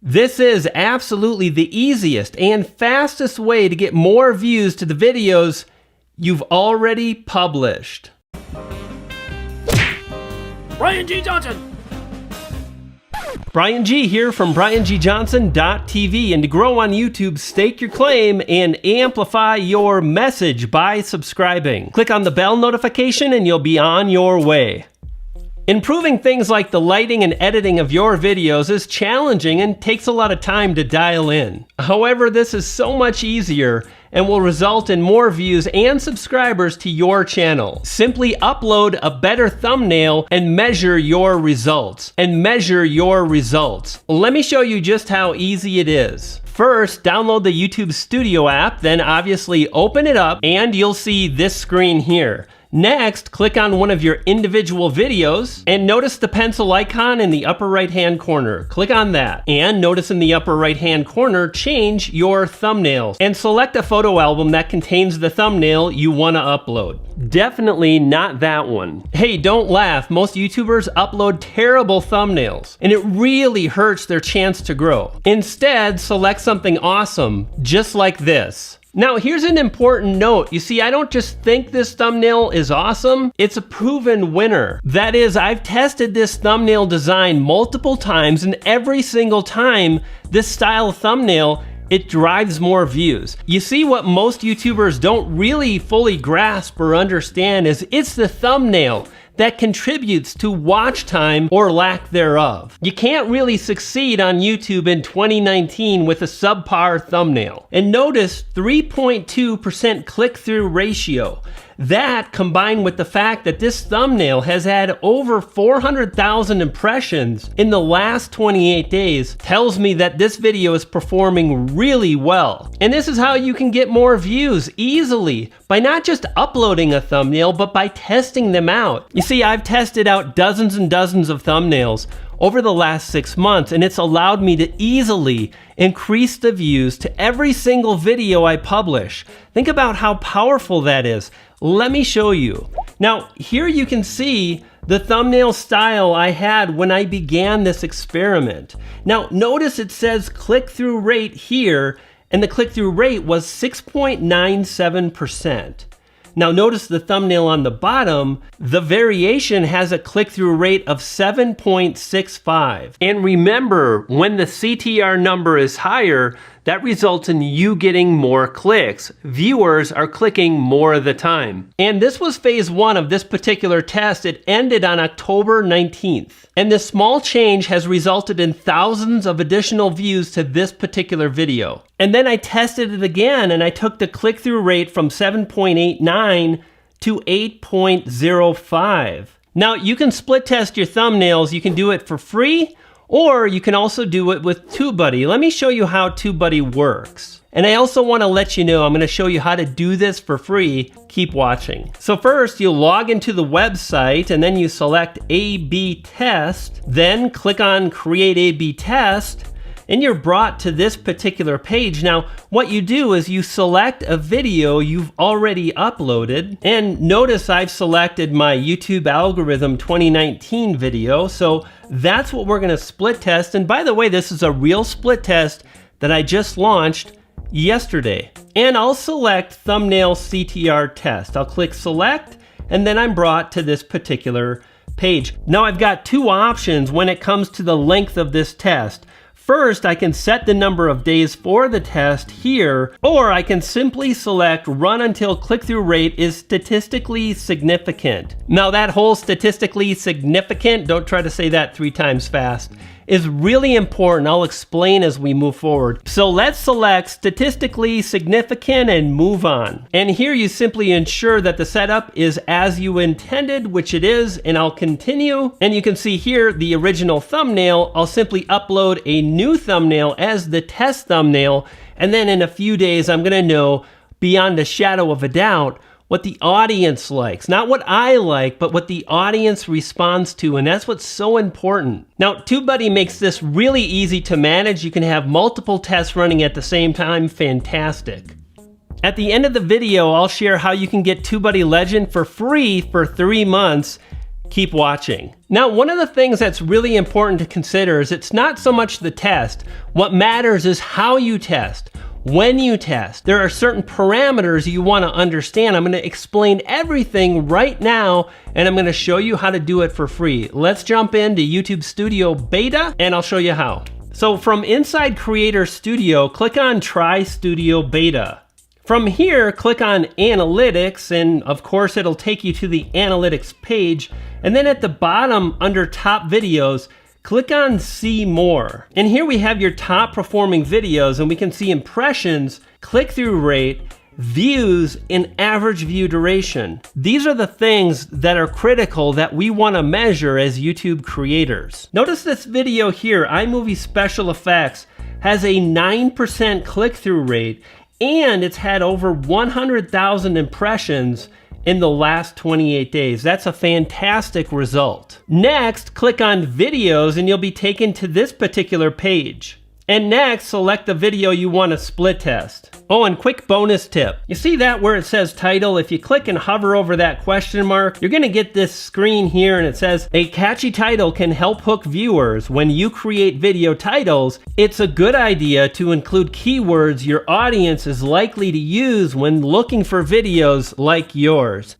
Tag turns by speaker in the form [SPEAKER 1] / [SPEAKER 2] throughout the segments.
[SPEAKER 1] This is absolutely the easiest and fastest way to get more views to the videos you've already published.
[SPEAKER 2] Brian G. Johnson!
[SPEAKER 1] Brian G here from BrianGJohnson.tv, and to grow on YouTube, stake your claim and amplify your message by subscribing. Click on the bell notification and you'll be on your way. Improving things like the lighting and editing of your videos is challenging and takes a lot of time to dial in. However, this is so much easier and will result in more views and subscribers to your channel. Simply upload a better thumbnail and measure your results. Let me show you just how easy it is. First, download the YouTube Studio app, then obviously open it up and you'll see this screen here. Next, click on one of your individual videos and notice the pencil icon in the upper right-hand corner. Click on that. And notice in the upper right-hand corner, change your thumbnail and select a photo album that contains the thumbnail you want to upload. Definitely not that one. Hey, don't laugh. Most YouTubers upload terrible thumbnails and it really hurts their chance to grow. Instead, select something awesome, just like this. Now, here's an important note. You see, I don't just think this thumbnail is awesome, it's a proven winner. That is, I've tested this thumbnail design multiple times, and every single time this style of thumbnail, it drives more views. You see, what most YouTubers don't really fully grasp or understand is it's the thumbnail that contributes to watch time or lack thereof. You can't really succeed on YouTube in 2019 with a subpar thumbnail. And notice 3.2% click-through ratio. That, combined with the fact that this thumbnail has had over 400,000 impressions in the last 28 days, tells me that this video is performing really well. And this is how you can get more views easily, by not just uploading a thumbnail, but by testing them out. You see, I've tested out dozens and dozens of thumbnails over the last 6 months, and it's allowed me to easily increase the views to every single video I publish. Think about how powerful that is. Let me show you. Now, here you can see the thumbnail style I had when I began this experiment. Now, notice it says click-through rate here, and the click-through rate was 6.97%. Now notice the thumbnail on the bottom, the variation has a click-through rate of 7.65. And remember, when the CTR number is higher, that results in you getting more clicks. Viewers are clicking more of the time. And this was phase 1 of this particular test. It ended on October 19th. And this small change has resulted in thousands of additional views to this particular video. And then I tested it again and I took the click-through rate from 7.89 to 8.05. Now you can split test your thumbnails. You can do it for free, or you can also do it with TubeBuddy. Let me show you how TubeBuddy works. And I also want to let you know, I'm going to show you how to do this for free. Keep watching. So first, you'll log into the website and then you select A/B test, then click on create A/B test, and you're brought to this particular page. Now, what you do is you select a video you've already uploaded, and notice I've selected my YouTube algorithm 2019 video, so that's what we're gonna split test. And by the way, this is a real split test that I just launched yesterday. And I'll select thumbnail CTR test. I'll click select, and then I'm brought to this particular page. Now I've got two options when it comes to the length of this test. First, I can set the number of days for the test here, or I can simply select run until click-through rate is statistically significant. Now that whole statistically significant, don't try to say that 3 times fast, is really important. I'll explain as we move forward. So let's select statistically significant and move on. And here you simply ensure that the setup is as you intended, which it is, and I'll continue. And you can see here the original thumbnail. I'll simply upload a new thumbnail as the test thumbnail, and then in a few days I'm gonna know beyond a shadow of a doubt what the audience likes. Not what I like, but what the audience responds to, and that's what's so important. Now, TubeBuddy makes this really easy to manage. You can have multiple tests running at the same time. Fantastic. At the end of the video, I'll share how you can get TubeBuddy Legend for free for 3 months. keep watching. Now, one of the things that's really important to consider is it's not so much the test. What matters is how you test. When you test, there are certain parameters you want to understand. I'm going to explain everything right now, and I'm going to show you how to do it for free. Let's jump into YouTube Studio Beta, and I'll show you how. So from inside Creator Studio, click on Try Studio Beta. From here, click on Analytics, and of course it'll take you to the Analytics page. And then at the bottom, under Top Videos, click on See More. And here we have your top performing videos, and we can see impressions, click-through rate, views, and average view duration. These are the things that are critical that we want to measure as YouTube creators. Notice this video here, iMovie Special Effects, has a 9% click-through rate, and it's had over 100,000 impressions in the last 28 days. That's a fantastic result. Next, click on Videos and you'll be taken to this particular page. And next, select the video you want to split test. Oh, and quick bonus tip. You see that where it says title? If you click and hover over that question mark, you're gonna get this screen here and it says, a catchy title can help hook viewers. When you create video titles, it's a good idea to include keywords your audience is likely to use when looking for videos like yours.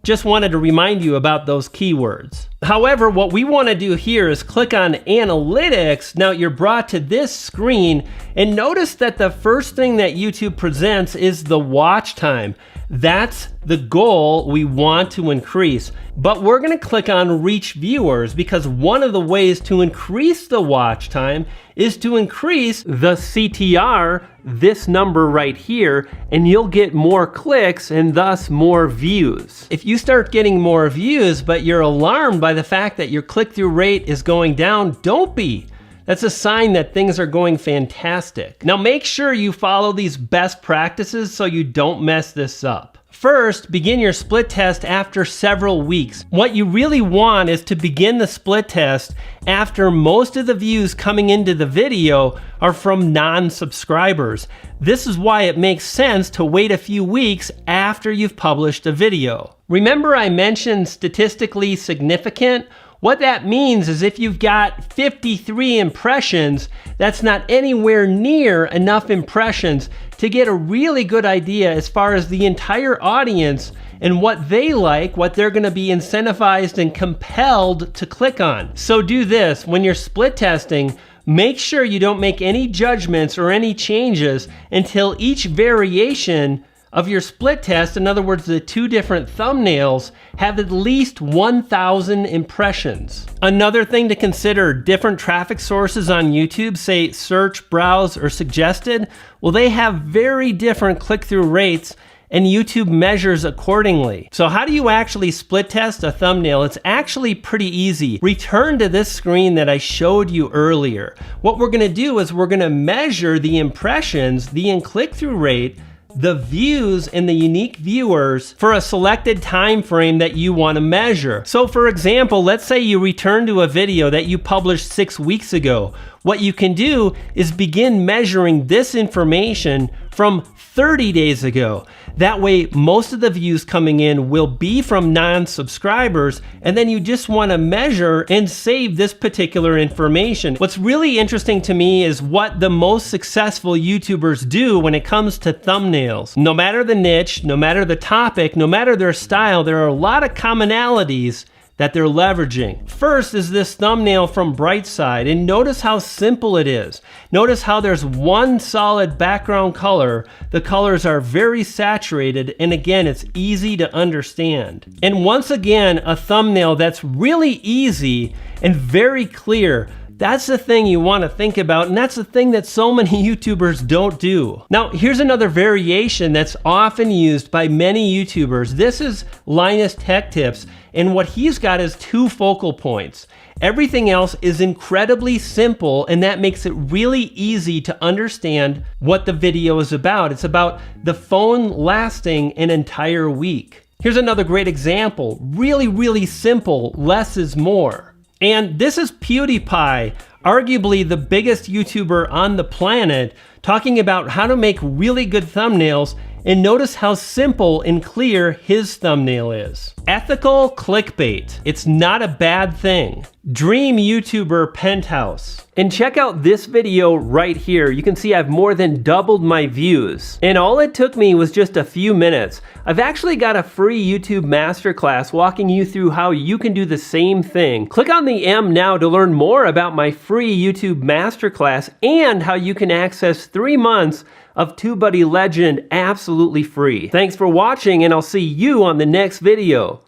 [SPEAKER 1] Just wanted to remind you about those keywords. However, what we want to do here is click on Analytics. Now you're brought to this screen, and notice that the first thing that YouTube presents is the watch time. That's the goal we want to increase. But we're going to click on Reach Viewers because one of the ways to increase the watch time is to increase the CTR, this number right here, and you'll get more clicks and thus more views. If you start getting more views but you're alarmed by the fact that your click-through rate is going down, don't be. That's a sign that things are going fantastic. Now make sure you follow these best practices so you don't mess this up. First, begin your split test after several weeks. What you really want is to begin the split test after most of the views coming into the video are from non-subscribers. This is why it makes sense to wait a few weeks after you've published a video. Remember I mentioned statistically significant? What that means is if you've got 53 impressions, that's not anywhere near enough impressions to get a really good idea as far as the entire audience and what they like, what they're going to be incentivized and compelled to click on. So do this, when you're split testing, make sure you don't make any judgments or any changes until each variation of your split test, in other words, the two different thumbnails, have at least 1,000 impressions. Another thing to consider, different traffic sources on YouTube, say search, browse, or suggested, well, they have very different click-through rates and YouTube measures accordingly. So how do you actually split test a thumbnail? It's actually pretty easy. Return to this screen that I showed you earlier. What we're gonna do is we're gonna measure the impressions, the click-through rate, the views and the unique viewers for a selected time frame that you want to measure. So for example, let's say you return to a video that you published 6 weeks ago. What you can do is begin measuring this information from 30 days ago. That way, most of the views coming in will be from non-subscribers, and then you just want to measure and save this particular information. What's really interesting to me is what the most successful YouTubers do when it comes to thumbnails. No matter the niche, no matter the topic, no matter their style, there are a lot of commonalities that they're leveraging. First is this thumbnail from Brightside, and notice how simple it is. Notice how there's one solid background color. The colors are very saturated, and again, it's easy to understand. And once again, a thumbnail that's really easy and very clear. That's the thing you want to think about, and that's the thing that so many YouTubers don't do. Now, here's another variation that's often used by many YouTubers. This is Linus Tech Tips, and what he's got is 2 focal points. Everything else is incredibly simple, and that makes it really easy to understand what the video is about. It's about the phone lasting an entire week. Here's another great example. Really, really simple. Less is more. And this is PewDiePie, arguably the biggest YouTuber on the planet, talking about how to make really good thumbnails And notice how simple and clear his thumbnail is. Ethical clickbait. It's not a bad thing. Dream YouTuber Penthouse. And check out this video right here. You can see I've more than doubled my views. And all it took me was just a few minutes. I've actually got a free YouTube masterclass walking you through how you can do the same thing. Click on the M now to learn more about my free YouTube masterclass and how you can access 3 months of TubeBuddy Legend absolutely free. Thanks for watching, and I'll see you on the next video.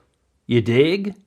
[SPEAKER 1] You dig?